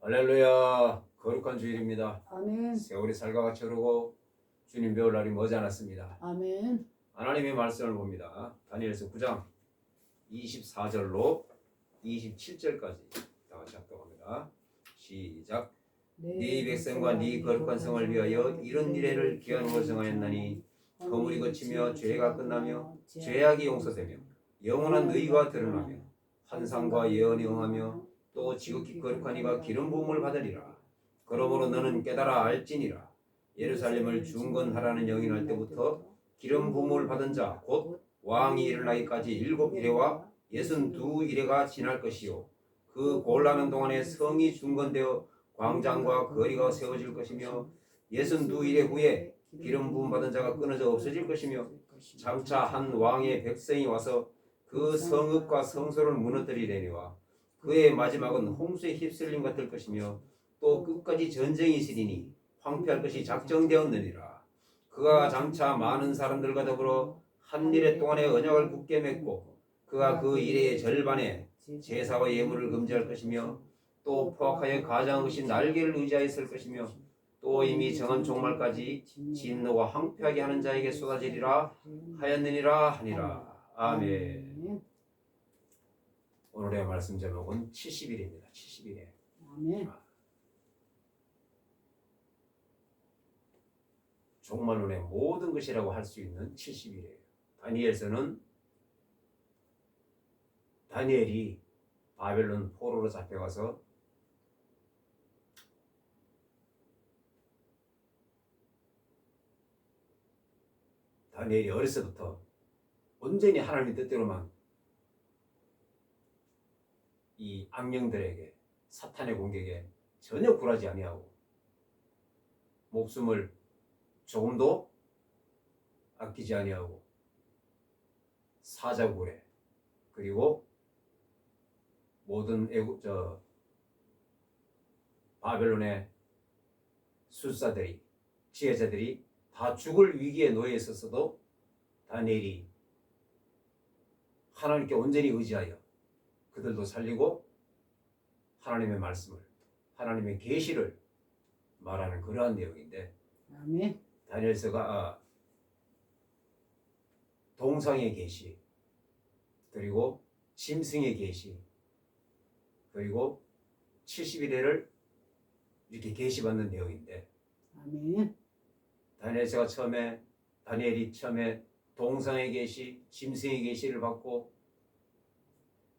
할렐루야. 거룩한 주일입니다. 아멘. 세월이 살과 같이 흐르고 주님 배울 날이 머지않았습니다. 아멘. 하나님의 말씀을 봅니다. 다니엘서 9장 24절로 27절까지 다 같이 합독합니다. 시작. 네 백성과 네 거룩한 성을 위하여 이런 이래를 기한으로 정하였나니 거물이 거치며 죄가 끝나며 죄악이 용서되며 영원한 의가 드러나며 환상과 예언이 응하며 또 지극히 거룩한 이가 기름 부음을 받으리라. 그러므로 너는 깨달아 알지니라. 예루살렘을 중건하라는 영이 날 때부터 기름 부음을 받은 자 곧 왕이 일어나기까지 7이레와 62이레가 지날 것이요 그 고을하는 동안에 성이 중건되어 광장과 거리가 세워질 것이며 62이레 후에 기름 부음 받은 자가 끊어져 없어질 것이며 장차 한 왕의 백성이 와서 그 성읍과 성소를 무너뜨리려니와 그의 마지막은 홍수에 휩쓸림 같을 것이며 또 끝까지 전쟁이 있으리니 황폐할 것이 작정되었느니라. 그가 장차 많은 사람들과 더불어 한 일해 동안의 언약을 굳게 맺고 그가 그 일의 절반에 제사와 예물을 금지할 것이며 또 포악하여 가장하신 날개를 의지하였을 것이며 또 이미 정한 종말까지 진노가 황폐하게 하는 자에게 쏟아지리라 하였느니라 하니라. 아멘. 오늘의 말씀 제목은 70일입니다. 70일에 아멘. 종말론의 모든 것이라고 할 수 있는 70일이에요. 다니엘서는 다니엘이 바벨론 포로로 잡혀가서 다니엘이 어렸을 때부터 온전히 하나님의 뜻대로만 이 악령들에게 사탄의 공격에 전혀 굴하지 아니하고 목숨을 조금도 아끼지 아니하고 사자굴에 그리고 모든 바벨론의 술사들이 지혜자들이 다 죽을 위기에 놓여 있었어도 다니엘이 하나님께 온전히 의지하여 그들도 살리고 하나님의 말씀을 하나님의 계시를 말하는 그러한 내용인데 아멘. 다니엘서가 동상의 계시 그리고 짐승의 계시 그리고 70일에를 이렇게 계시받는 내용인데 아멘. 다니엘이 처음에 동상의 계시, 짐승의 계시를 받고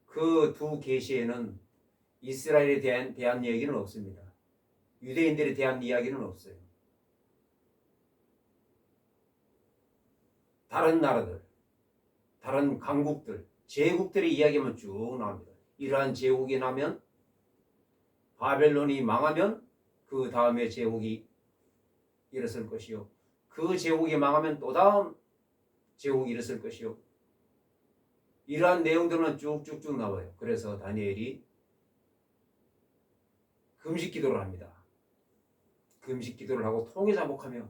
그 두 계시에는 이스라엘에 대한 얘기는 없습니다. 유대인들에 대한 이야기는 없어요. 다른 나라들, 다른 강국들, 제국들의 이야기만 쭉 나옵니다. 이러한 제국이 나면 바벨론이 망하면 그 다음에 제국이 일어설 것이요. 그 제국이 망하면 또 다음 제국이 일어설 것이요. 이러한 내용들은 쭉쭉쭉 나와요. 그래서 다니엘이 금식 기도를 합니다. 금식 기도를 하고 통해 자복하며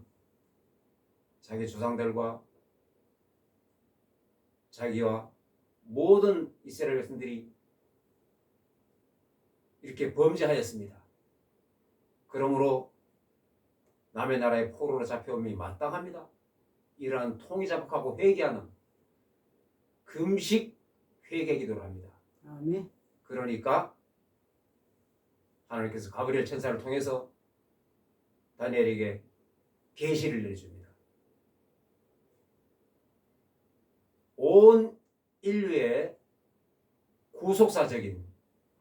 자기 조상들과 자기와 모든 이스라엘 백성들이 이렇게 범죄하였습니다. 그러므로 남의 나라의 포로로 잡혀옴이 마땅합니다. 이러한 통해 자복하고 회개하는 금식 회개 기도를 합니다. 아멘. 그러니까 하나님께서 가브리엘 천사를 통해서 다니엘에게 계시를 내줍니다. 온 인류의 구속사적인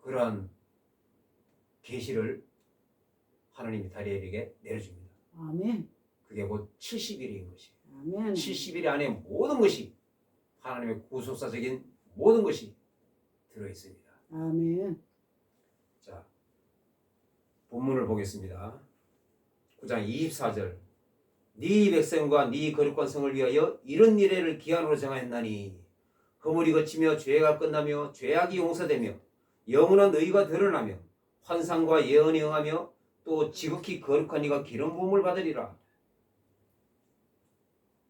그러한 계시를 하나님이 다니엘에게 내려줍니다. 아멘. 그게 곧 70일인 것이에요. 아멘. 70일 안에 모든 것이 하나님의 구속사적인 모든 것이 들어있습니다. 아멘. 자, 본문을 보겠습니다. 9장 24절. 네 백성과 네 거룩한 성을 위하여 이런 이래를 기한으로 정하였나니 허물이 거치며 죄가 끝나며 죄악이 용서되며 영원한 의가 드러나며 환상과 예언이 응하며 또 지극히 거룩한 이가 기름 부음을 받으리라.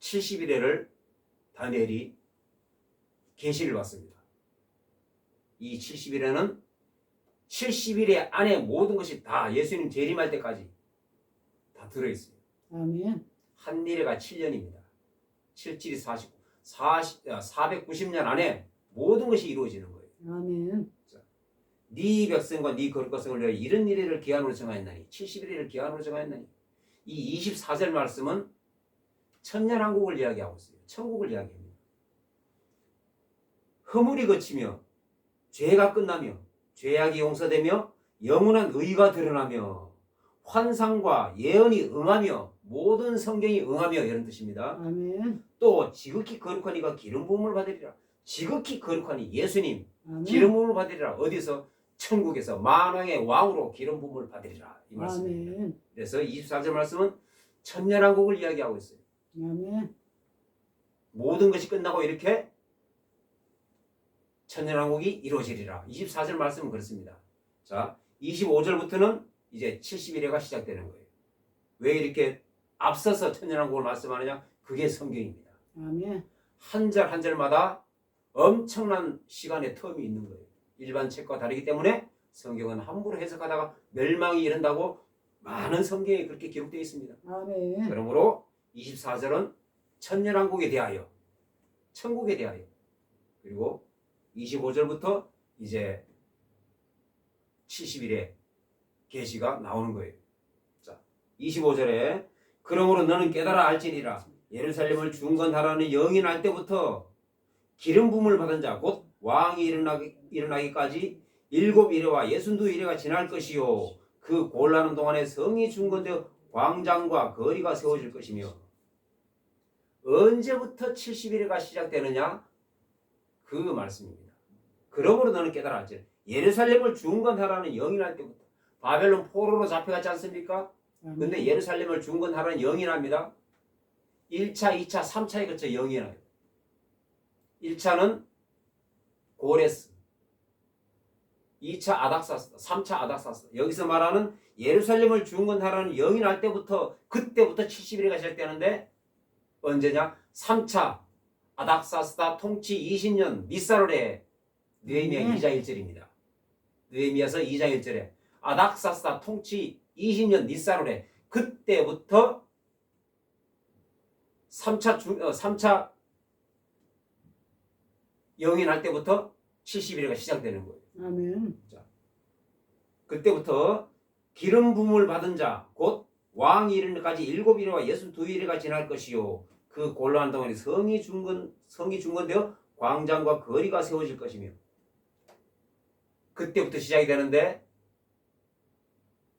70일에를 다니엘이 계시를 받습니다. 이 70일에는 70일의 안에 모든 것이 다 예수님 재림할 때까지 다 들어있어요. 아멘. 한 일회가 7년입니다. 7, 7이 490년 안에 모든 것이 이루어지는 거예요. 아멘. 네 백성과 네 거룩 백성을 위하여 이런 일회를 기한으로 정하였나니 70일을 기한으로 정하였나니 이 24절 말씀은 천년왕국을 이야기하고 있어요. 천국을 이야기합니다. 허물이 그치며 죄가 끝나며 죄악이 용서되며 영원한 의가 드러나며 환상과 예언이 응하며 모든 성경이 응하며 이런 뜻입니다. 아멘. 또 지극히 거룩한 이가 기름 부음을 받으리라. 지극히 거룩한 이 예수님 아멘. 기름 부음을 받으리라. 어디서? 천국에서 만왕의 왕으로 기름 부음을 받으리라. 이 말씀입니다. 아멘. 그래서 24절 말씀은 천년왕국을 이야기하고 있어요. 아멘. 모든 것이 끝나고 이렇게 천년왕국이 이루어지리라. 24절 말씀은 그렇습니다. 자, 25절부터는 이제 70일회가 시작되는 거예요. 왜 이렇게 앞서서 천년왕국을 말씀하느냐? 그게 성경입니다. 아멘. 한 절 한 절마다 엄청난 시간의 텀이 있는 거예요. 일반 책과 다르기 때문에 성경은 함부로 해석하다가 멸망이 이른다고 많은 성경에 그렇게 기록되어 있습니다. 아멘. 그러므로 24절은 천년왕국에 대하여, 천국에 대하여, 그리고 25절부터 이제 70일의 계시가 나오는 거예요. 자, 25절에 그러므로 너는 깨달아 알지니라. 예루살렘을 중건하라는 영이 날 때부터 기름 부음을 받은 자 곧 왕이 일어나기까지 7일회와 62일회가 지날 것이요 그 고을하는 동안에 성이 중건되어 광장과 거리가 세워질 것이며 언제부터 70일회가 시작되느냐? 그 말씀입니다. 그러므로 너는 깨달아 알지. 예루살렘을 중건하라는 영이 날 때부터 바벨론 포로로 잡혀갔지 않습니까? 근데 예루살렘을 중건하라는 영이 납니다. 1차, 2차, 3차에 걸쳐 영이 나요. 1차는 고레스, 2차 아닥사스, 3차 아닥사스. 여기서 말하는 예루살렘을 중건하라는 영이 날 때부터 그때부터 70일가 시작되는데 언제냐? 3차 아닥사스다 통치 20년 니사롤의 느헤미야 2장 1절입니다. 느헤미야서 2장 1절에 아닥사스다 통치 20년 니사롤에 그때부터 3차 영이 날 때부터 70일가 시작되는 거예요. 아멘. 자, 그때부터 기름 부음을 받은 자 곧 왕이 이르는까지 7일회와 62일회가 지날 것이요 그 곤란한 동안에 성이 중건되어 광장과 거리가 세워질 것이며 그때부터 시작이 되는데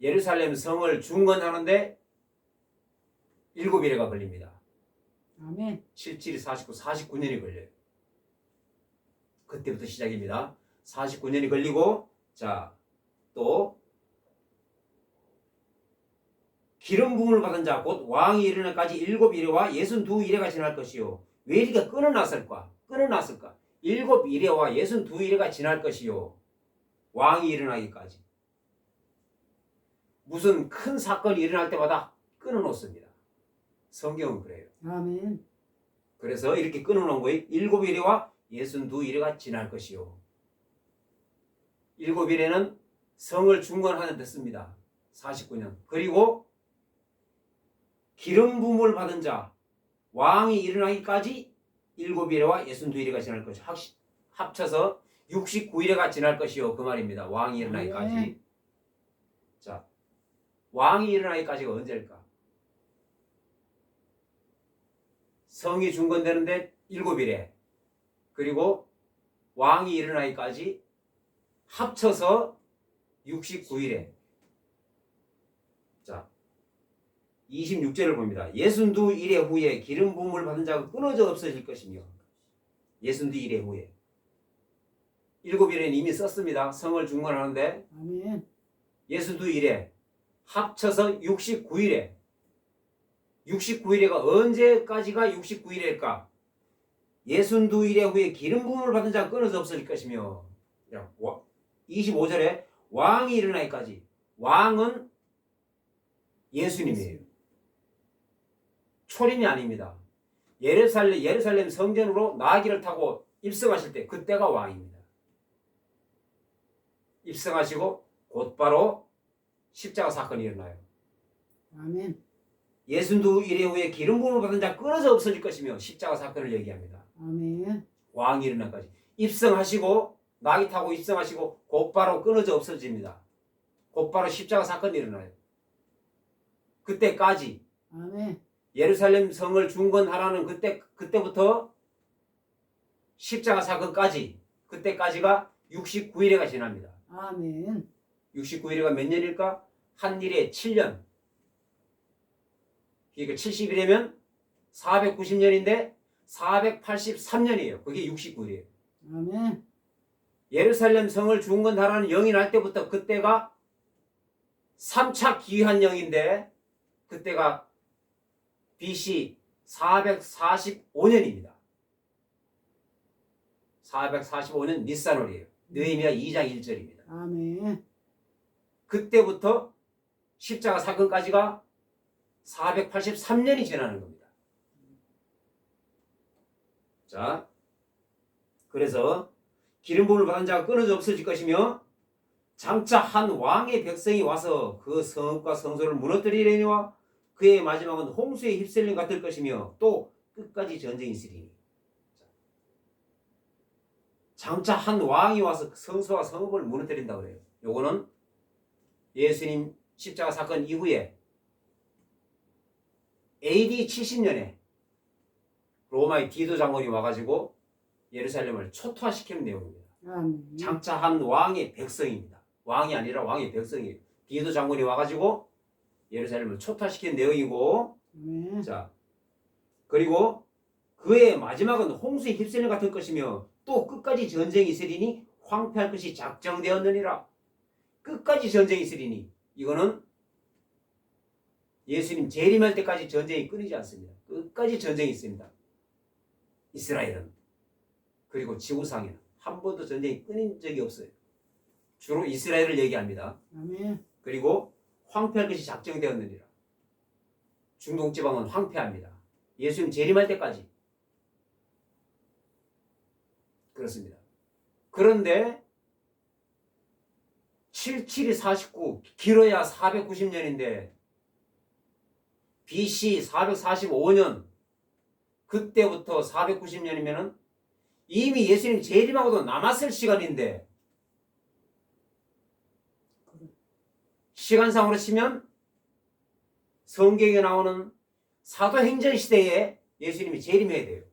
예루살렘 성을 중건하는데 7일회가 걸립니다. 아멘. 7, 7이 49, 49년이 걸려요. 그때부터 시작입니다. 49년이 걸리고 자, 또 기름 부음을 받은 자 곧 왕이 이르는까지 7일회와 62일회가 지날 것이요. 왜 이렇게 끊어놨을까? 7일회와 62일회가 지날 것이요. 왕이 일어나기까지. 무슨 큰 사건이 일어날 때마다 끊어놓습니다. 성경은 그래요. 아멘. 그래서 이렇게 끊어놓은 거예요. 7일회와 62일회가 지날 것이요. 7일회는 성을 중건하는 데 씁니다. 49년. 그리고 기름 부음을 받은 자 왕이 일어나기까지 7일회와 62일회가 지날 것이요. 합쳐서 69일회가 지날 것이요. 그 말입니다. 왕이 일어나기까지. 네. 자, 왕이 일어나기까지가 언제일까? 성이 중건되는데 7일회. 그리고 왕이 일어나기까지 합쳐서 69일회. 자, 26절을 봅니다. 62일회 후에 기름 부음을 받은 자가 끊어져 없어질 것이며 62일회 후에 7일회는 이미 썼습니다. 성을 중건하는데 아멘. 62일회 합쳐서 69일회. 69일회가 언제까지가 69일회일까? 62일회 후에 기름 부음을 받은 자가 끊어져 없어질 것이며 25절에 왕이 일어나기까지. 왕은 예수님이에요. 초림이 아닙니다. 예루살렘 성전으로 나귀를 타고 입성하실 때 그때가 왕입니다. 입성하시고 곧바로 십자가 사건이 일어나요. 아멘. 예순두 일회 후에 기름 부음을 받은 자 끊어져 없어질 것이며 십자가 사건을 얘기합니다. 아멘. 왕이 일어나까지 입성하시고 나귀 타고 입성하시고 곧바로 끊어져 없어집니다. 곧바로 십자가 사건이 일어나요. 그때까지 아멘. 예루살렘 성을 중건하라는 그때부터 십자가 사건까지 그때까지가 69일회가 지납니다. 아멘. 69일회가 몇 년일까? 한 일에 7년. 그러니까 70일이면 490년인데 483년이에요. 그게 69일이에요. 아멘. 예루살렘 성을 중건하라는 영이 날 때부터 그때가 3차 기한 영인데 그때가 BC 445년입니다. 445년 니산월이에요. 느헤미야 2장 1절입니다. 아멘. 그때부터 십자가 사건까지가 483년이 지나는 겁니다. 자, 그래서 기름 부음을 받은 자가 끊어져 없어질 것이며 장차 한 왕의 백성이 와서 그 성읍과 성소를 무너뜨리려니와 그의 마지막은 홍수에 휩쓸림 같을 것이며 또 끝까지 전쟁이 있으리니. 장차 한 왕이 와서 성소와 성읍을 무너뜨린다고 그래요. 요거는 예수님 십자가 사건 이후에 AD 70년에 로마의 디도 장군이 와가지고 예루살렘을 초토화시키는 내용입니다. 아멘. 장차 한 왕의 백성입니다. 왕이 아니라 왕의 백성이에요. 디도 장군이 와가지고 예루살렘을 초토화시키는 내용이고, 아멘. 자, 그리고 그의 마지막은 홍수에 휩쓸림 같을 것이며 또 끝까지 전쟁이 있으리니 황폐할 것이 작정되었느니라. 끝까지 전쟁이 있으리니 이거는 예수님 재림할 때까지 전쟁이 끊이지 않습니다. 끝까지 전쟁이 있습니다. 이스라엘은. 그리고 지구상에는 한 번도 전쟁이 끊인 적이 없어요. 주로 이스라엘을 얘기합니다. 아멘. 그리고 황폐할 것이 작정되었느니라. 중동 지방은 황폐합니다. 예수님 재림할 때까지. 그렇습니다. 그런데 77이 49, 길어야 490년인데 BC 445년 그때부터 490년이면은 이미 예수님 재림하고도 남았을 시간인데 시간상으로 치면 성경에 나오는 사도행전 시대에 예수님이 재림해야 돼요.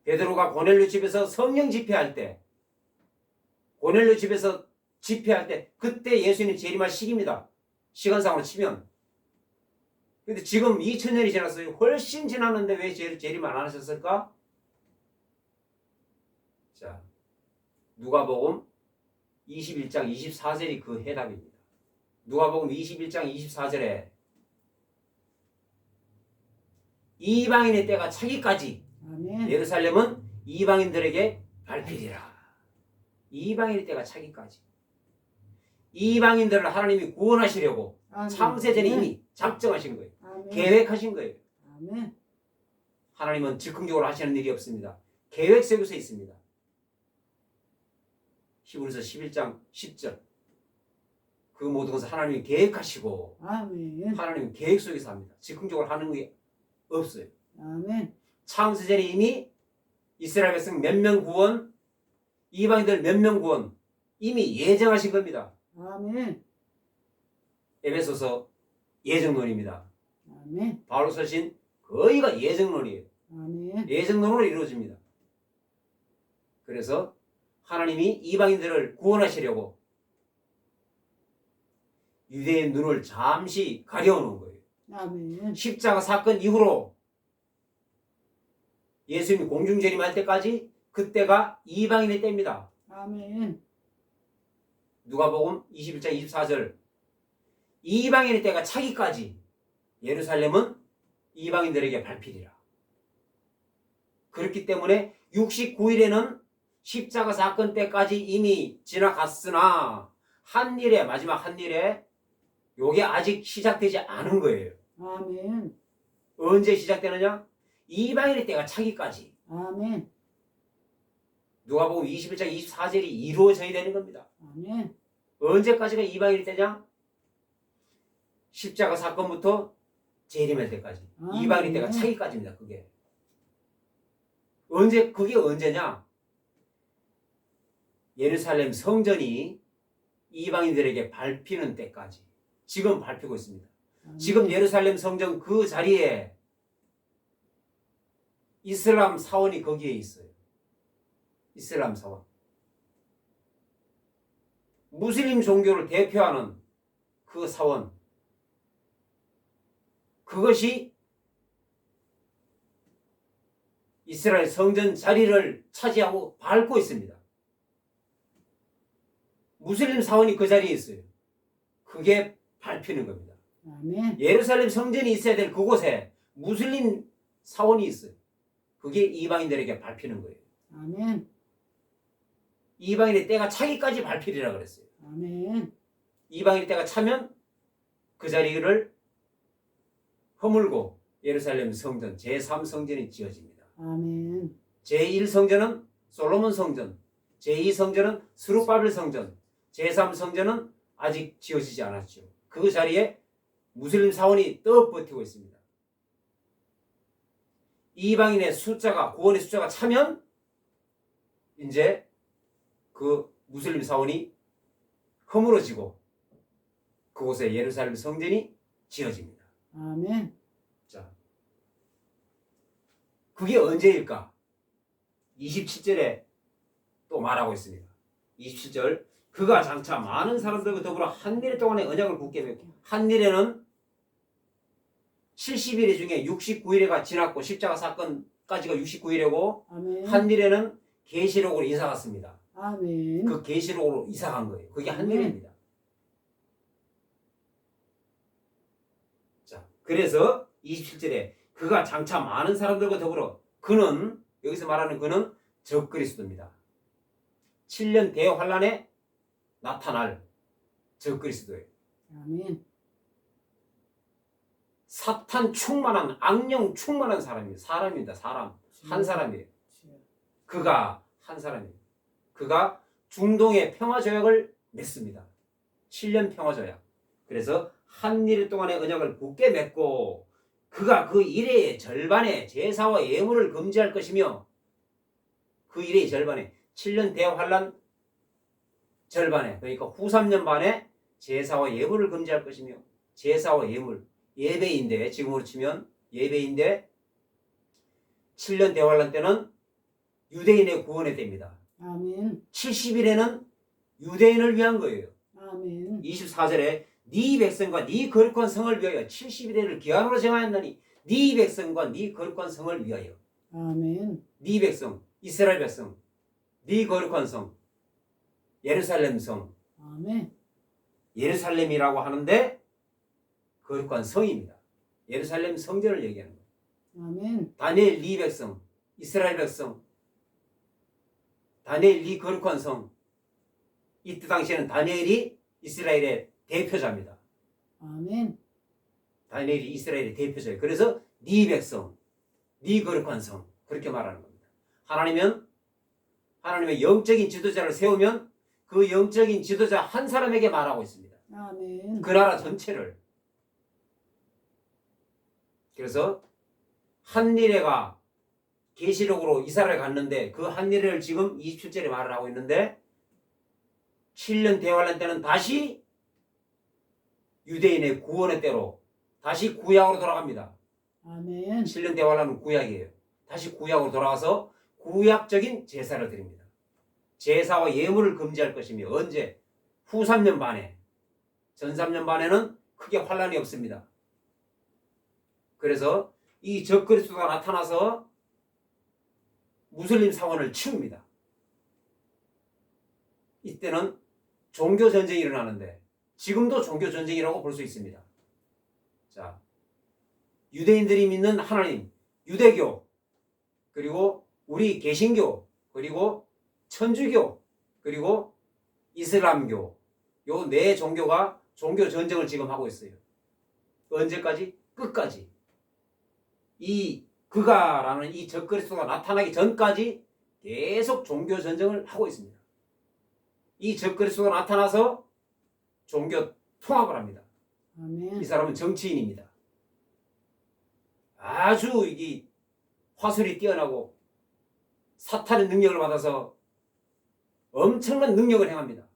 베드로가 고넬료 집에서 성령 집회할 때 고넬료 집에서 집회할 때 그때 예수님 재림할 시기입니다. 시간상으로 치면. 근데 지금 2000년이 지났어요. 훨씬 지났는데 왜 재림 안 하셨을까? 자, 누가복음 21장 24절이 그 해답입니다. 누가복음 21장 24절에 이방인의 때가 차기까지 아멘. 예루살렘은 이방인들에게 밟히리라. 이방인의 때가 차기까지. 이방인들을 하나님이 구원하시려고 아멘. 창세전에 이미 작정하신 거예요. 아멘. 계획하신 거예요. 아멘. 하나님은 즉흥적으로 하시는 일이 없습니다. 계획 속에서 있습니다. 히브리서 11장 10절. 그 모든 것을 하나님이 계획하시고 아멘. 하나님은 계획 속에서 합니다. 즉흥적으로 하는 게 없어요. 아멘. 창세전에 이미 이스라엘 백성 몇 명 구원, 이방인들 몇 명 구원 이미 예정하신 겁니다. 아멘. 에베소서 예정론입니다. 아멘. 바울로 서신 거의가 예정론이에요. 아멘. 예정론으로 이루어집니다. 그래서 하나님이 이방인들을 구원하시려고 유대의 눈을 잠시 가려놓은 거예요. 아멘. 십자가 사건 이후로 예수님이 공중재림할 때까지 그때가 이방인의 때입니다. 아멘. 누가복음 21장 24절 이방인의 때가 차기까지 예루살렘은 이방인들에게 밟히리라. 그렇기 때문에 69일에는 십자가 사건 때까지 이미 지나갔으나 한일에 마지막 한일에 요게 아직 시작되지 않은 거예요. 아멘. 언제 시작되느냐? 이방인의 때가 차기까지 아멘. 누가복음 21장 24절이 이루어져야 되는 겁니다. 아멘. 언제까지가 이방인일 때냐? 십자가 사건부터 재림할 때까지. 이방인일 때가 차기까지입니다. 그게. 그게 언제냐? 예루살렘 성전이 이방인들에게 밟히는 때까지. 지금 밟히고 있습니다. 지금 예루살렘 성전 그 자리에 이슬람 사원이 거기에 있어요. 이슬람 사원. 무슬림 종교를 대표하는 그 사원. 그것이 이스라엘 성전 자리를 차지하고 밟고 있습니다. 무슬림 사원이 그 자리에 있어요. 그게 밟히는 겁니다. 아멘. 예루살렘 성전이 있어야 될 그곳에 무슬림 사원이 있어요. 그게 이방인들에게 밟히는 거예요. 아멘. 이방인의 때가 차기까지 밟히리라 그랬어요. 아멘. 이방인의 때가 차면 그 자리를 허물고 예루살렘 성전 제3성전이 지어집니다. 아멘. 제1성전은 솔로몬 성전, 제2성전은 스룹바벨 성전, 제3성전은 아직 지어지지 않았죠. 그 자리에 무슬림 사원이 떡 버티고 있습니다. 이방인의 숫자가, 구원의 숫자가 차면 이제 그 무슬림 사원이 허물어지고 그곳에 예루살렘 성전이 지어집니다. 아멘. 자, 그게 언제일까? 27절에 또 말하고 있습니다. 27절, 그가 장차 많은 사람들과 더불어 한 일에 동안의 언약을 굳게 맺고, 한 일에는 70일 중에 69일에가 지났고 십자가 사건까지가 69일이고 아멘. 한 일에는 계시록으로 이사 갔습니다. 아멘. 그 계시록으로 이사 간 거예요. 그게 한 일입니다. 자, 그래서 27절에 그가 장차 많은 사람들과 더불어, 그는, 여기서 말하는 그는 적그리스도입니다. 7년 대환란에 나타날 적그리스도예요. 아멘. 사탄 충만한, 악령 충만한 사람이에요. 사람입니다. 사람. 한 사람이에요. 그가 한 사람이에요. 그가 중동의 평화조약을 맺습니다. 7년 평화조약. 그래서 한 일 동안의 언약을 굳게 맺고 그가 그 일의 절반에 제사와 예물을 금지할 것이며 그 일의 절반에 7년 대환란 절반에, 그러니까 후 3년 반에 제사와 예물을 금지할 것이며, 제사와 예물, 예배인데, 지금으로 치면 예배인데 7년 대환란 때는 유대인의 구원의 때입니다. 아멘. 70일에는 유대인을 위한 거예요. 아멘. 24절에 네 백성과 네 거룩한 성을 위하여 70일을 기한으로 정하였나니 네 백성과 네 거룩한 성을 위하여. 아멘. 네 백성, 이스라엘 백성, 네 거룩한 성, 예루살렘 성. 아멘. 예루살렘이라고 하는데 거룩한 성입니다. 예루살렘 성전을 얘기하는 거예요. 아멘. 다니엘 네 백성, 이스라엘 백성, 다니엘 네 거룩한 성. 이때 당시에는 다니엘이 이스라엘의 대표자입니다. 아멘. 다니엘이 이스라엘의 대표자예요. 그래서 네 백성, 네 거룩한 성, 그렇게 말하는 겁니다. 하나님의 영적인 지도자를 세우면 그 영적인 지도자 한 사람에게 말하고 있습니다. 아멘. 그 나라 전체를. 그래서 한니레가 계시록으로 이사를 갔는데 그 한니레를 지금 27절에 말을 하고 있는데 7년 대환란 때는 다시 유대인의 구원의 때로 다시 구약으로 돌아갑니다. 아멘. 7년 대환란은 구약이에요. 다시 구약으로 돌아가서 구약적인 제사를 드립니다. 제사와 예물을 금지할 것이며 언제? 후 3년 반에. 전 3년 반에는 크게 환란이 없습니다. 그래서 이 적그리스도가 나타나서 무슬림 사원을 치웁니다. 이때는 종교 전쟁이 일어나는데 지금도 종교 전쟁이라고 볼 수 있습니다. 자, 유대인들이 믿는 하나님, 유대교, 그리고 우리 개신교, 그리고 천주교, 그리고 이슬람교, 요 네 종교가 종교 전쟁을 지금 하고 있어요. 언제까지? 끝까지. 이 그가라는 이 적그리스도가 나타나기 전까지 계속 종교 전쟁을 하고 있습니다. 이 적그리스도가 나타나서 종교 통합을 합니다. 아멘. 이 사람은 정치인입니다. 아주 이 화술이 뛰어나고 사탄의 능력을 받아서 엄청난 능력을 행합니다.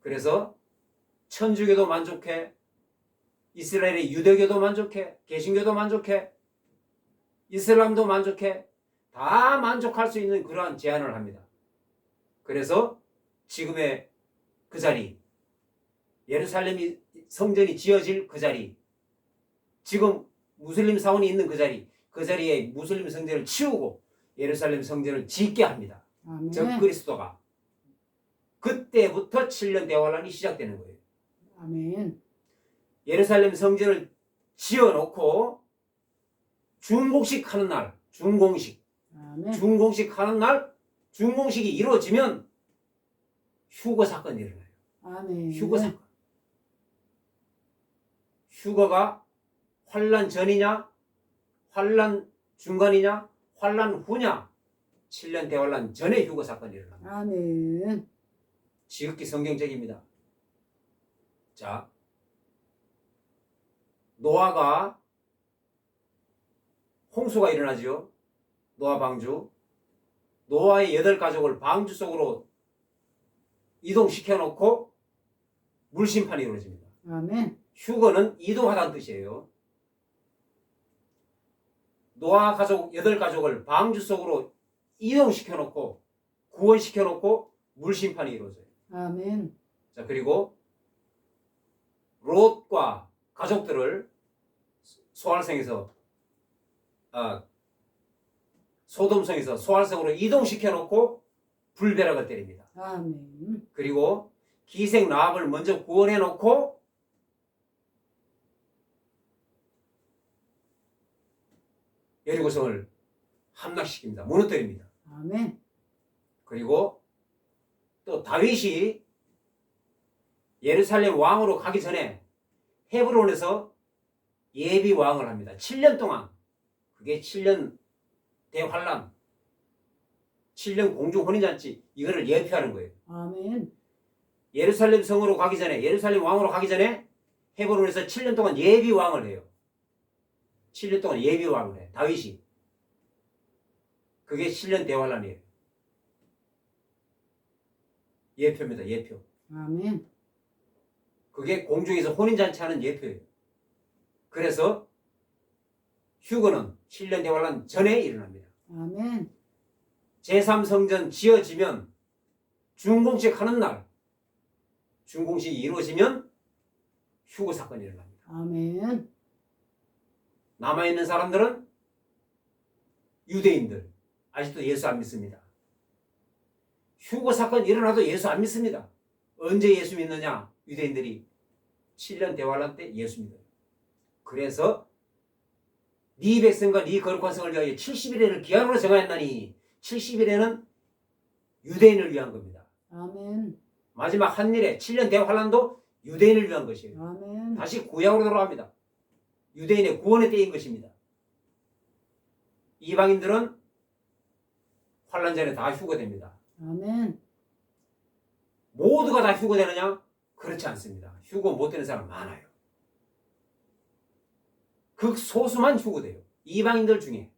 그래서 천주교도 만족해, 이스라엘의 유대교도 만족해, 개신교도 만족해, 이슬람도 만족해, 다 만족할 수 있는 그러한 제안을 합니다. 그래서 지금의 그 자리, 예루살렘 성전이 지어질 그 자리, 지금 무슬림 사원이 있는 그 자리에 무슬림 성전을 치우고 예루살렘 성전을 짓게 합니다. 아멘. 적그리스도가. 그때부터 7년 대환란이 시작되는 거예요. 아멘. 예루살렘 성전을 지어놓고 준공식 하는 날, 준공식 하는 날, 준공식이 이루어지면 휴거 사건이 일어나요. 아멘. 휴거 사건. 휴거가 환란 전이냐, 환란 중간이냐, 환란 후냐, 7년 대환란 전에 휴거 사건이 일어납니다. 아멘. 지극히 성경적입니다. 자, 노아가 홍수가 일어나지요. 노아 방주. 노아의 8가족을 방주 속으로 이동시켜 놓고 물심판이 이루어집니다. 아멘. 휴거는 이동하다는 뜻이에요. 노아 가족 8가족을 방주 속으로 이동시켜 놓고 구원시켜 놓고 물심판이 이루어져요. 아멘. 자, 그리고 롯과 가족들을 소알성에서 소돔성에서 소알성으로 이동시켜 놓고 불벼락을 때립니다. 아멘. 그리고 기생 라합을 먼저 구원해 놓고 여리고성을 함락시킵니다. 무너뜨립니다. 아멘. 그리고 또 다윗이 예루살렘 왕으로 가기 전에 헤브론에서 예비 왕을 합니다. 7년 동안. 그게 7년 대환란, 7년 공중 혼인잔치, 이거를 예표하는 거예요. 아멘. 예루살렘 성으로 가기 전에, 예루살렘 왕으로 가기 전에 헤브론에서 7년 동안 예비 왕을 해요. 7년 동안 예비 왕을 해. 다윗이. 그게 7년 대환란이에요. 예표입니다. 예표. 아멘. 그게 공중에서 혼인잔치하는 예표예요. 그래서 휴거는 7년 대환란 전에 일어납니다. 아멘. 제3성전 지어지면 준공식 하는 날, 준공식이 이루어지면 휴거 사건이 일어납니다. 아멘. 남아있는 사람들은 유대인들, 아직도 예수 안 믿습니다. 휴거 사건이 일어나도 예수 안 믿습니다. 언제 예수 믿느냐? 유대인들이 7년 대환란 때 예수 믿어요. 그래서 네 백성과 네 거룩한 성을 위하여 70일에는 기한으로 정하였나니 70일에는 유대인을 위한 겁니다. 아멘. 마지막 한일에 7년 대환란도 유대인을 위한 것이에요. 아멘. 다시 구약으로 돌아갑니다. 유대인의 구원의 때인 것입니다. 이방인들은 환란 전에 다 휴거됩니다. 아멘. 모두가 다 휴거되느냐? 그렇지 않습니다. 휴거 못 되는 사람 많아요. 극소수만 휴거돼요. 이방인들 중에.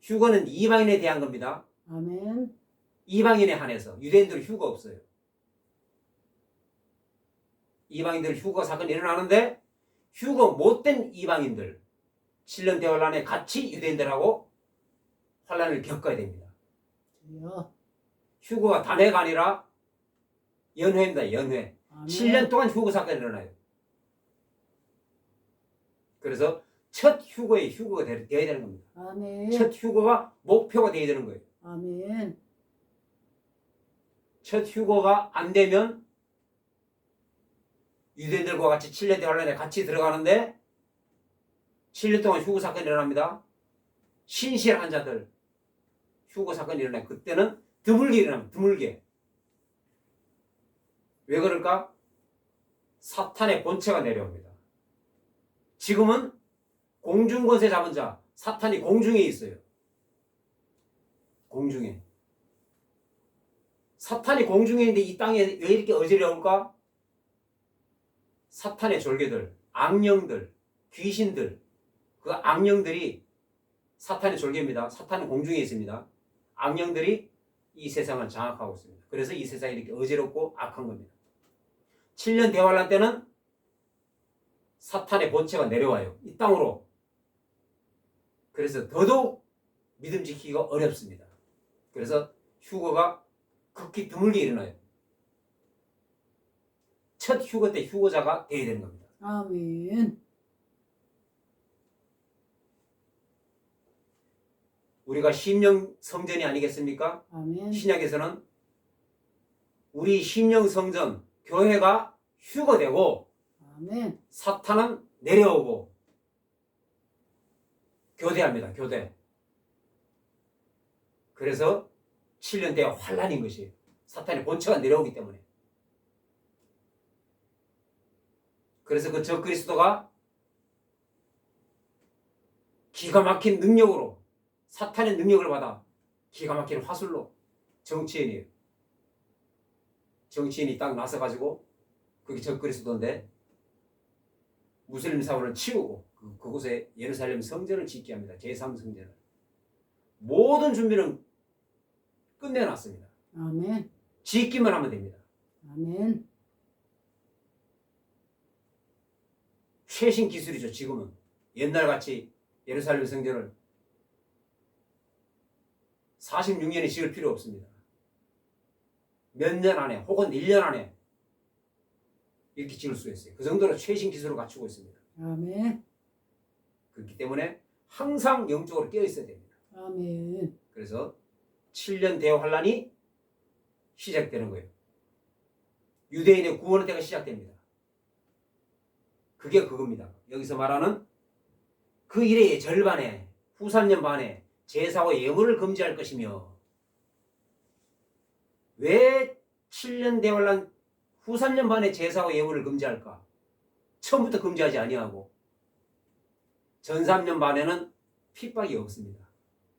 휴거는 이방인에 대한 겁니다. 아멘. 이방인에 한해서. 유대인들은 휴거 없어요. 이방인들 휴거 사건이 일어나는데 휴거 못된 이방인들 7년 대환란에 같이 유대인들하고 환란을 겪어야 됩니다. 주여. 휴거가 단회가 아니라 연회입니다. 연회. 아멘. 7년 동안 휴거 사건이 일어나요. 그래서 첫 휴거에 휴거가 되어야 되는 겁니다. 아멘. 첫 휴거가 목표가 되어야 되는 거예요. 아멘. 첫 휴거가 안 되면 유대인들과 같이 7년 대환란에 같이 들어가는데 7년 동안 휴거 사건이 일어납니다. 신실한 자들 휴거 사건이 일어나요. 그때는 드물게 일어납니다. 드물게. 왜 그럴까? 사탄의 본체가 내려옵니다. 지금은 공중권세 잡은 자, 사탄이 공중에 있어요. 공중에. 사탄이 공중에 있는데 이 땅에 왜 이렇게 어지러울까? 사탄의 졸개들, 악령들, 귀신들, 그 악령들이 사탄의 졸개입니다. 사탄은 공중에 있습니다. 악령들이 이 세상을 장악하고 있습니다. 그래서 이 세상이 이렇게 어지럽고 악한 겁니다. 7년 대환란 때는 사탄의 본체가 내려와요. 이 땅으로. 그래서 더더욱 믿음 지키기가 어렵습니다. 그래서 휴거가 극히 드물게 일어나요. 첫 휴거 때 휴거자가 되어야 되는 겁니다. 아멘. 우리가 심령 성전이 아니겠습니까? 아멘. 신약에서는 우리 심령 성전, 교회가 휴거되고 아멘. 사탄은 내려오고 교대합니다. 교대. 그래서 7년 대가 환란인 것이에요. 사탄의 본체가 내려오기 때문에. 그래서 그 적그리스도가 기가 막힌 능력으로 사탄의 능력을 받아 기가 막힌 화술로 정치인이에요. 정치인이 딱 나서가지고 그게 적그리스도인데 무슬림 사원을 치우고 그곳에 예루살렘 성전을 짓게 합니다. 제3성전을. 모든 준비는 끝내놨습니다. 아멘. 짓기만 하면 됩니다. 아멘. 최신 기술이죠. 지금은 옛날같이 예루살렘 성전을 46년에 지을 필요 없습니다. 몇 년 안에 혹은 1년 안에 이렇게 지을 수 있어요. 그 정도로 최신 기술을 갖추고 있습니다. 아멘. 그렇기 때문에 항상 영적으로 깨어 있어야 됩니다. 아멘. 그래서 7년 대환란이 시작되는 거예요. 유대인의 구원의 때가 시작됩니다. 그게 그겁니다. 여기서 말하는 그 일의 절반에 후 3년 반에 제사와 예물을 금지할 것이며 왜 7년 대환란 후 3년 반에 제사와 예물을 금지할까? 처음부터 금지하지 아니하고 전 3년 반에는 핍박이 없습니다.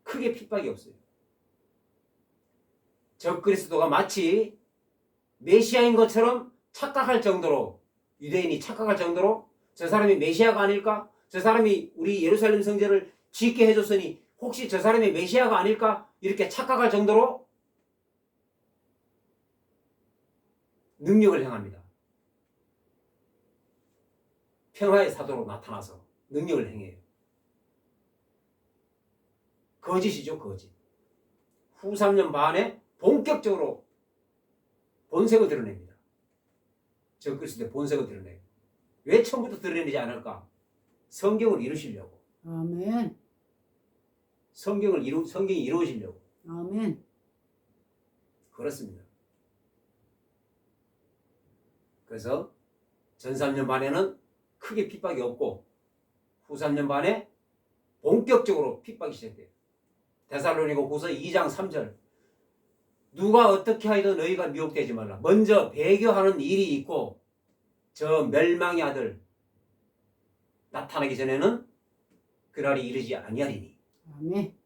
크게 핍박이 없어요. 적그리스도가 마치 메시아인 것처럼 착각할 정도로 유대인이 착각할 정도로 저 사람이 메시아가 아닐까? 저 사람이 우리 예루살렘 성전을 짓게 해줬으니 혹시 저 사람이 메시아가 아닐까? 이렇게 착각할 정도로 능력을 행합니다. 평화의 사도로 나타나서 능력을 행해요. 거짓이죠, 거짓. 후 3년 반에 본격적으로 본색을 드러냅니다. 적그리스도의 본색을 드러내요. 왜 처음부터 드러내지 않을까? 성경을 이루시려고. 아멘. 성경이 이루어지려고. 아멘. 그렇습니다. 그래서 전 3년 반에는 크게 핍박이 없고 후 3년 반에 본격적으로 핍박이 시작돼요. 데살로니가 후서 2장 3절. 누가 어떻게 하여도 너희가 미혹되지 말라. 먼저 배교하는 일이 있고 저 멸망의 아들 나타나기 전에는 그날이 이르지 아니하리니. 아멘.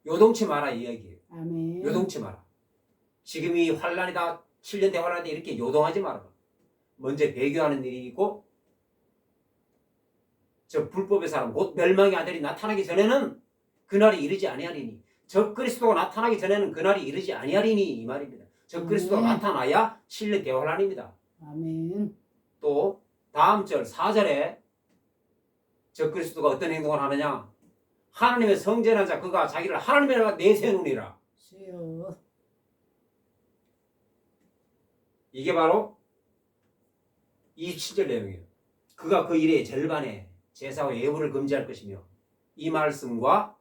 요동치 마라 이 이야기예요. 아멘. 요동치 마라. 지금이 환란이다. 7년 대환란이다. 이렇게 요동하지 마라. 먼저 배교하는 일이 있고 저 불법의 사람 곧 멸망의 아들이 나타나기 전에는 그날이 이르지 아니하리니. 적그리스도가 나타나기 전에는 그날이 이르지 아니하리니 이 말입니다. 적그리스도가 나타나야 7년 대환란입니다. 아멘. 또 다음 절 4절에 적그리스도가 어떤 행동을 하느냐? 하나님의 성전한 자 그가 자기를 하나님이라 내세우느니라. 주여. 이게 바로 27절 내용이에요. 그가 그 일의 절반에 제사와 예물을 금지할 것이며 이 말씀과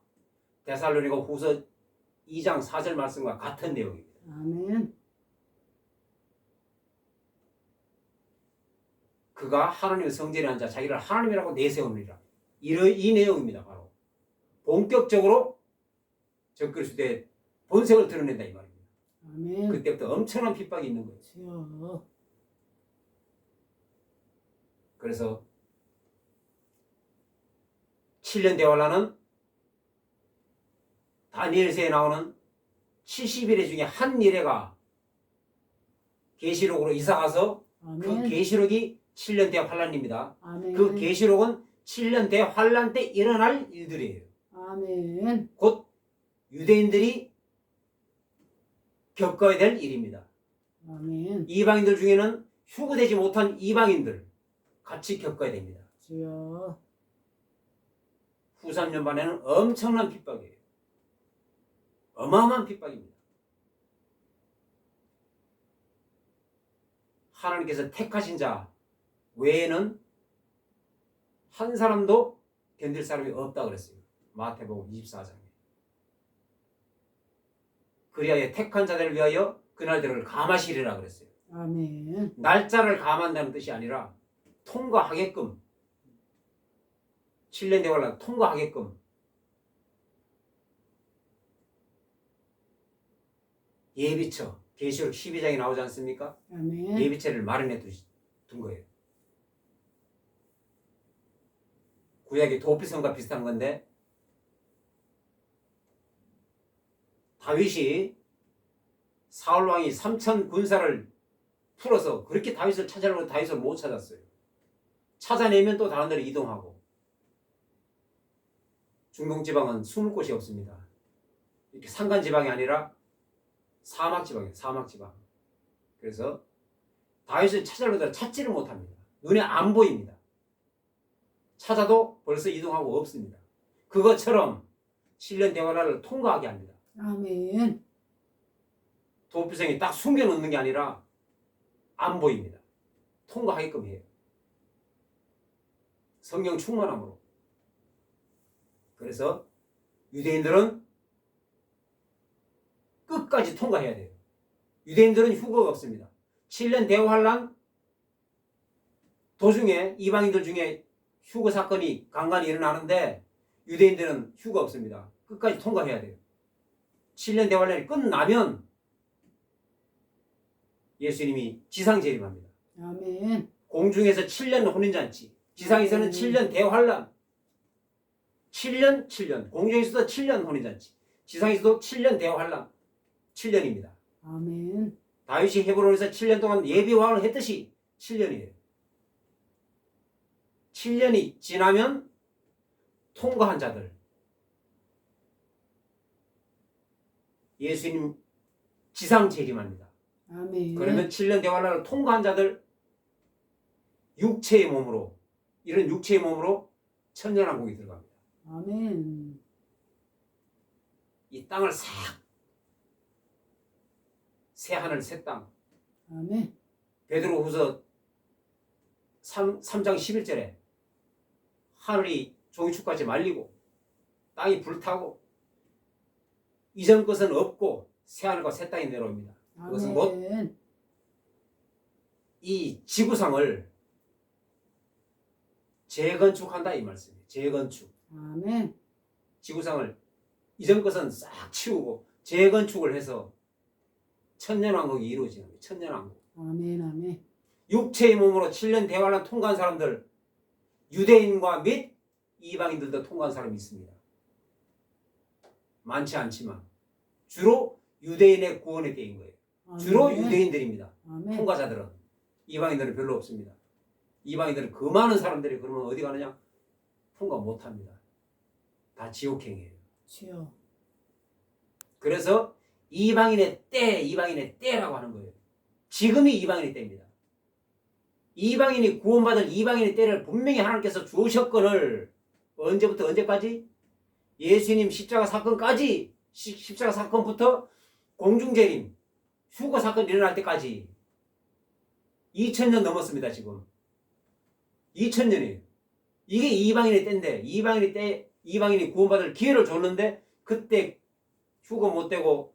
데살로니가 후서 2장 4절 말씀과 같은 내용입니다. 아멘. 그가 하나님의 성전에 앉아 자기를 하나님이라고 내세우느니라. 이 내용입니다. 바로 본격적으로 적그리스도의 본색을 드러낸다 이 말입니다. 아멘. 그때부터 엄청난 핍박이 있는 거예요. 주여. 그래서 7년 대환란은 다니엘서에 나오는 70일의 중에 한 일회가 계시록으로 이사가서 그 아멘. 계시록이 7년 대환란입니다. 아멘. 그 계시록은 7년 대환란 때 일어날 일들이에요. 아멘. 곧 유대인들이 겪어야 될 일입니다. 아멘. 이방인들 중에는 휴거되지 못한 이방인들 같이 겪어야 됩니다. 주여. 후 3년 반에는 엄청난 핍박이에요. 어마어마한 핍박입니다. 하나님께서 택하신 자 외에는 한 사람도 견딜 사람이 없다 그랬어요. 마태복음 24장에. 그리하여 택한 자들을 위하여 그날들을 감하시리라 그랬어요. 아멘. 날짜를 감한다는 뜻이 아니라 통과하게끔 7년 대환란 통과하게끔 예비처 계시록 12장에 나오지 않습니까? 아멘. 예비체를 마련해 둔 거예요. 구약의 도피성과 비슷한 건데 다윗이 사울 왕이 3천 군사를 풀어서 그렇게 다윗을 찾으려고 다윗을 못 찾았어요. 찾아내면 또 다른 데로 이동하고 중동 지방은 숨을 곳이 없습니다. 이렇게 산간 지방이 아니라 사막 지방이에요. 사막 지방. 그래서 다윗을 찾으려다 찾지를 못합니다. 눈에 안 보입니다. 찾아도 벌써 이동하고 없습니다. 그것처럼 7년 대환란을 통과하게 합니다. 아멘. 도피성이 딱 숨겨놓는 게 아니라 안 보입니다. 통과하게끔 해요. 성령 충만함으로. 그래서 유대인들은 끝까지 통과해야 돼요. 유대인들은 휴거가 없습니다. 7년 대환란 도중에 이방인들 중에 휴거 사건이 간간히 일어나는데 유대인들은 휴거 없습니다. 끝까지 통과해야 돼요. 7년 대환란이 끝나면 예수님이 지상 재림합니다. 아멘. 공중에서 7년 혼인잔치, 지상에서는 7년 대환란. 7년, 공중에서도 7년 혼인잔치, 지상에서도 7년 대환란. 7년입니다. 아멘. 다윗이 헤브론에서 7년 동안 예비왕을 했듯이 7년이에요. 7년이 지나면 통과한 자들, 예수님 지상 재림합니다. 아멘. 그러면 7년 대환란을 통과한 자들 육체의 몸으로, 이런 육체의 몸으로 천년왕국에 들어갑니다. 아멘. 이 땅을 싹, 새 하늘 새 땅. 아멘. 베드로후서 3장 11절에 하늘이 종이축같이 말리고 땅이 불타고 이전 것은 없고 새 하늘과 새 땅이 내려옵니다. 그것은 곧 아멘. 이 지구상을 재건축한다 이 말씀이에요. 재건축. 아멘. 지구상을 이전 것은 싹 치우고 재건축을 해서 천년왕국이 이루어지는 거예요. 천년왕국. 아멘. 아멘. 육체의 몸으로 7년 대환란 통과한 사람들, 유대인과 및 이방인들도 통과한 사람이 있습니다. 많지 않지만 주로 유대인의 구원에 대인 거예요. 주로 아멘. 유대인들입니다. 아멘. 통과자들은. 이방인들은 별로 없습니다. 이방인들은 그 많은 사람들이 그러면 어디 가느냐? 통과 못합니다. 다 지옥행이에요. 주여. 그래서 이방인의 때라고 하는 거예요. 지금이 이방인의 때입니다. 이방인이 구원받을 이방인의 때를 분명히 하나님께서 주셨거늘 언제부터 언제까지? 예수님 십자가 사건까지, 십자가 사건부터 공중재림, 휴거 사건 일어날 때까지 2000년 넘었습니다. 지금 2000년이에요. 이게 이방인의 때인데 이방인이 구원받을 기회를 줬는데 그때 휴거 못 되고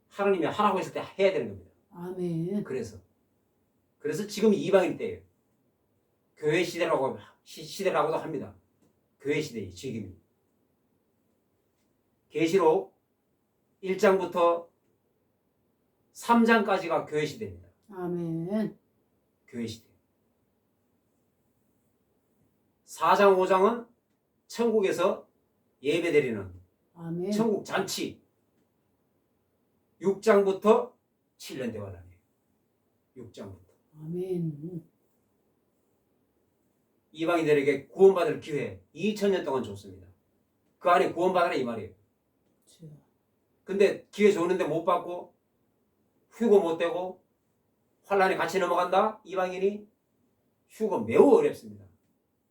하나님이 하라고 했을 때 해야 되는 겁니다. 아멘. 그래서 지금 이방인 때예요. 교회 시대라고도 합니다. 교회 시대의 지금이. 계시록 1장부터 3장까지가 교회 시대입니다. 아멘. 교회 시대. 4장 5장은 천국에서 예배드리는 아멘. 천국 잔치. 6장부터 7년 대환란이에요. 6장부터. 아멘. 이방인들에게 구원받을 기회 2000년 동안 줬습니다. 그 안에 구원받으라 이 말이에요. 주여. 근데 기회 줬는데 못 받고 휴거 못 되고 환란에 같이 넘어간다? 이방인이 휴거 매우 어렵습니다.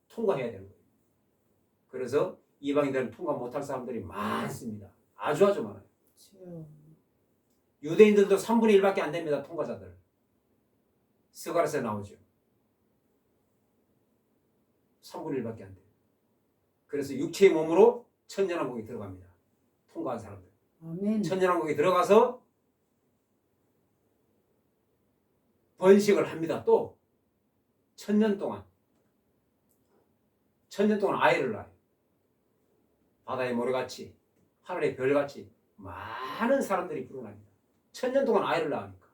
통과해야 되는 거예요. 그래서 이방인들은 통과 못할 사람들이 많습니다. 아주 많아요. 주여. 유대인들도 3분의 1밖에 안 됩니다. 통과자들. 스가랴서에 나오죠. 3분의 1밖에 안 돼요. 그래서 육체의 몸으로 천년왕국에 들어갑니다. 통과한 사람들. 아멘. 천년왕국에 들어가서 번식을 합니다. 또 천년 동안 아이를 낳아요. 바다의 모래같이 하늘의 별같이 많은 사람들이 불어납니다. 천년 동안 아이를 낳으니까.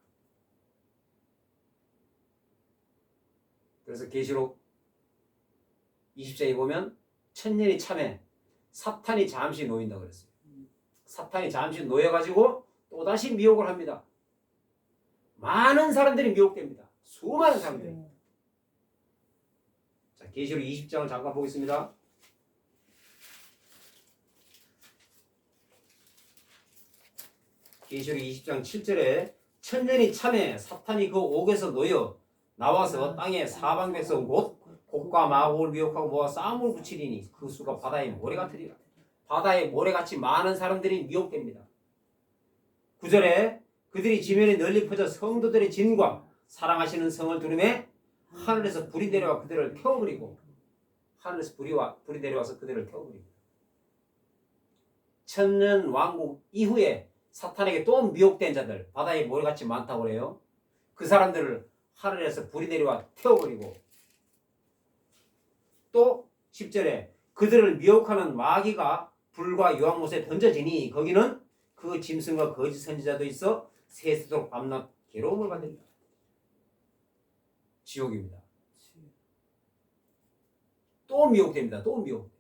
그래서 계시록 20장에 보면 천년이 참에 사탄이 잠시 놓인다 그랬어요. 사탄이 잠시 놓여가지고 또다시 미혹을 합니다. 많은 사람들이 미혹됩니다. 수많은 사람들이. 자, 계시록 20장을 잠깐 보겠습니다. 계시록 20장 7절에 천년이 참에 사탄이 그 옥에서 놓여 나와서 땅의 사방 백성 곧 곡과 마곡을 미혹하고 모아 싸움을 붙이리니 그 수가 바다의 모래 같으리라. 바다의 모래같이 많은 사람들이 미혹됩니다. 9절에 그들이 지면에 널리 퍼져 성도들의 진과 사랑하시는 성을 두름에 하늘에서 불이 내려와 그들을 태워버리고 하늘에서 불이 내려와서 그들을 태워버립니다. 천년 왕국 이후에 사탄에게 또 미혹된 자들 바다의 모래같이 많다고 그래요. 그 사람들을 하늘에서 불이 내려와 태워버리고 또 10절에 그들을 미혹하는 마귀가 불과 유황못에 던져지니 거기는 그 짐승과 거짓 선지자도 있어 세세도록 밤낮 괴로움을 받는다. 지옥입니다. 또 미혹됩니다. 또 미혹.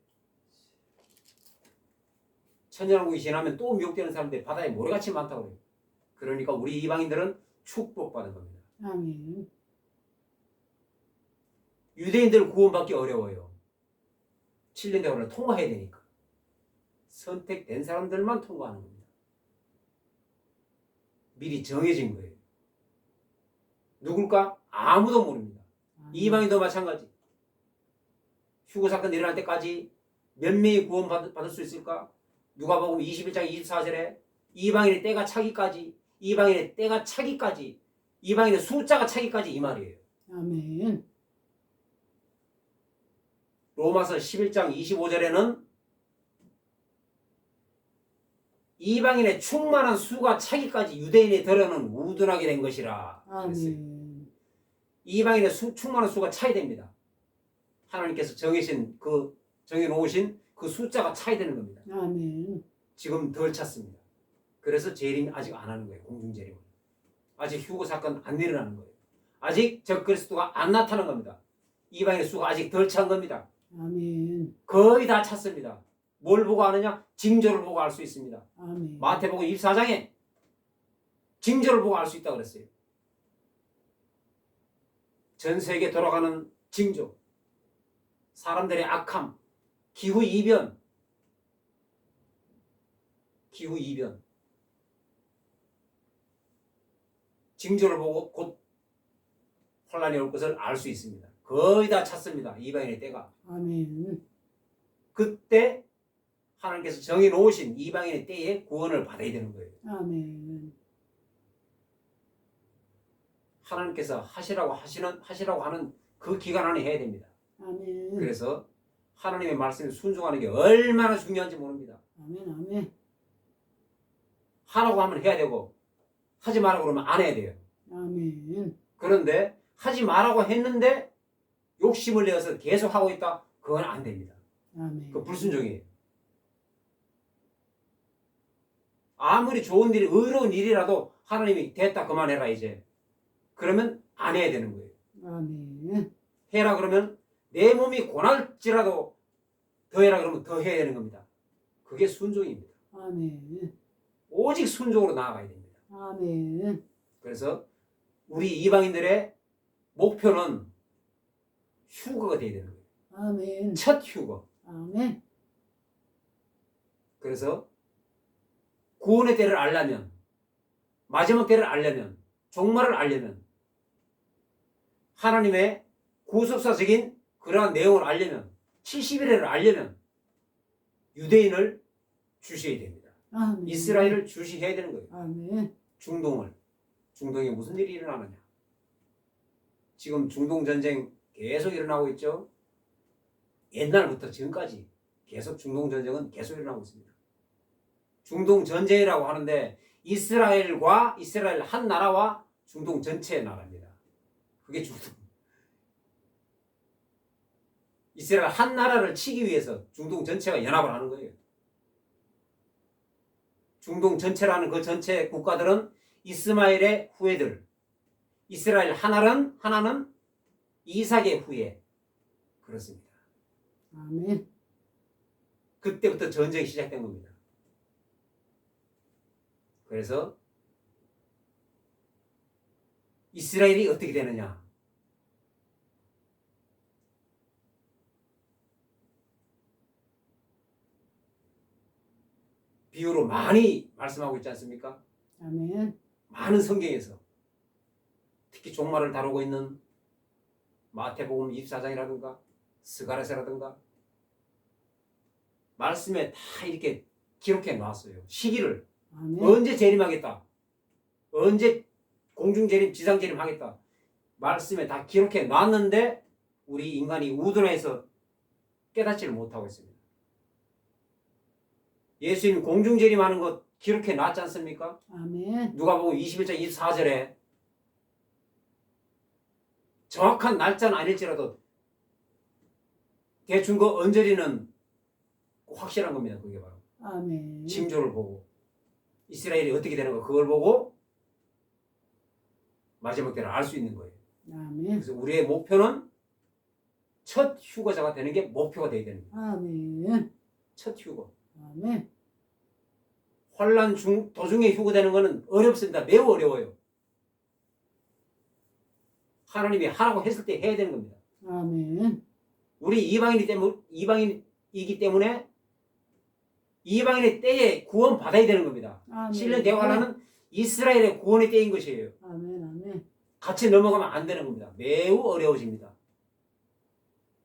천년왕국이 지나면 또 미혹되는 사람들이 바다에 모래같이 많다고 그래요. 그러니까 우리 이방인들은 축복받은 겁니다. 아멘. 유대인들 구원받기 어려워요. 7년 대원을 통과해야 되니까. 선택된 사람들만 통과하는 겁니다. 미리 정해진 거예요. 누굴까? 아무도 모릅니다. 이방인도 마찬가지. 휴거 사건 일어날 때까지 몇 명이 구원받을 수 있을까? 누가복음 21장 24절에 이방인의 때가 차기까지 이방인의 숫자가 차기까지 이 말이에요. 아멘. 로마서 11장 25절에는 이방인의 충만한 수가 차기까지 유대인의 덜어는 우둔하게 된 것이라 그랬어요. 아멘. 이방인의 충만한 수가 차야 됩니다. 하나님께서 정해놓으신 그 숫자가 차야 되는 겁니다. 아멘. 지금 덜 찼습니다. 그래서 재림 아직 안 하는 거예요. 공중재림은. 아직 휴거 사건 안 일어나는 거예요. 아직 적그리스도가 안 나타난 겁니다. 이방인의 수가 아직 덜 찬 겁니다. 아멘. 거의 다 찼습니다. 뭘 보고 아느냐? 징조를 보고 알 수 있습니다. 아멘. 마태복음 24장에 징조를 보고 알 수 있다고 그랬어요. 전 세계 돌아가는 징조, 사람들의 악함, 기후이변, 징조를 보고 곧 혼란이 올 것을 알 수 있습니다. 거의 다 찼습니다. 이방인의 때가. 아멘. 그때 하나님께서 정해놓으신 이방인의 때에 구원을 받아야 되는 거예요. 아멘. 하나님께서 하시라고 하는 그 기간 안에 해야 됩니다. 아멘. 그래서 하나님의 말씀에 순종하는 게 얼마나 중요한지 모릅니다. 아멘. 아멘. 하라고 하면 해야 되고 하지 말라고 그러면 안 해야 돼요. 아멘. 그런데 하지 말라고 했는데 욕심을 내어서 계속 하고 있다? 그건 안 됩니다. 아멘. 그 불순종이에요. 아무리 좋은 일이 의로운 일이라도 하나님이 됐다 그만해라 이제. 그러면 안 해야 되는 거예요. 아멘. 해라 그러면 내 몸이 고날지라도 더 해라 그러면 더 해야 되는 겁니다. 그게 순종입니다. 아멘. 오직 순종으로 나아가야 됩니다. 아멘. 그래서 우리 이방인들의 목표는 휴거가 돼야 되는 거예요. 아멘. 첫 휴거. 아멘. 그래서 구원의 때를 알려면, 마지막 때를 알려면, 종말을 알려면, 하나님의 구속사적인 그러한 내용을 알려면, 70일을 알려면 유대인을 주셔야 됩니다. 아멘. 이스라엘을 주시해야 되는 거예요. 아멘. 중동에 무슨 일이 일어나느냐? 지금 중동 전쟁 계속 일어나고 있죠. 옛날부터 지금까지 계속 중동 전쟁은 계속 일어나고 있습니다. 중동 전쟁이라고 하는데 이스라엘과 이스라엘 한 나라와 중동 전체의 나라입니다. 그게 중동. 이스라엘 한 나라를 치기 위해서 중동 전체가 연합을 하는 거예요. 중동 전체라는 그 전체 국가들은 이스마엘의 후예들, 이스라엘 하나는 이삭의 후예. 그렇습니다. 아멘. 그때부터 전쟁이 시작된 겁니다. 그래서 이스라엘이 어떻게 되느냐? 비유로 많이 말씀하고 있지 않습니까? 아멘. 많은 성경에서 특히 종말을 다루고 있는 마태복음 24장이라든가 스가랴서라든가 말씀에 다 이렇게 기록해 놨어요. 시기를 아멘. 언제 재림하겠다, 언제 공중재림, 지상재림 하겠다 말씀에 다 기록해 놨는데 우리 인간이 우둔해서 깨닫지를 못하고 있습니다. 예수님 공중재림하는 것 기록해 놨지 않습니까? 아멘. 누가복음 21장 24절에 정확한 날짜는 아닐지라도 대충 그 언저리는 확실한 겁니다. 그게 바로 아멘. 징조를 보고 이스라엘이 어떻게 되는 거 그걸 보고 마지막 때를 알 수 있는 거예요. 아멘. 그래서 우리의 목표는 첫 휴거자가 되는 게 목표가 되어야 되는 거예요. 아멘. 첫 휴거. 아멘. 환난 도중에 휴거되는 것은 어렵습니다. 매우 어려워요. 하나님이 하라고 했을 때 해야 되는 겁니다. 아멘. 우리 이방인이기 때문에 이방인의 때에 구원 받아야 되는 겁니다. 아멘. 실내 대화는 이스라엘의 구원의 때인 것이에요. 아멘. 아멘. 같이 넘어가면 안 되는 겁니다. 매우 어려워집니다.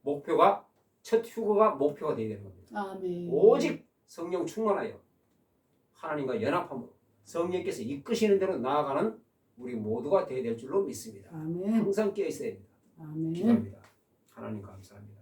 목표가 첫 휴거가 목표가 되어야 되는 겁니다. 아멘. 오직 성령 충만하여 하나님과 연합함으로 성령께서 이끄시는 대로 나아가는 우리 모두가 되어야 될 줄로 믿습니다. 아멘. 항상 깨어 있어야 됩니다. 아멘. 기도합니다. 하나님 감사합니다.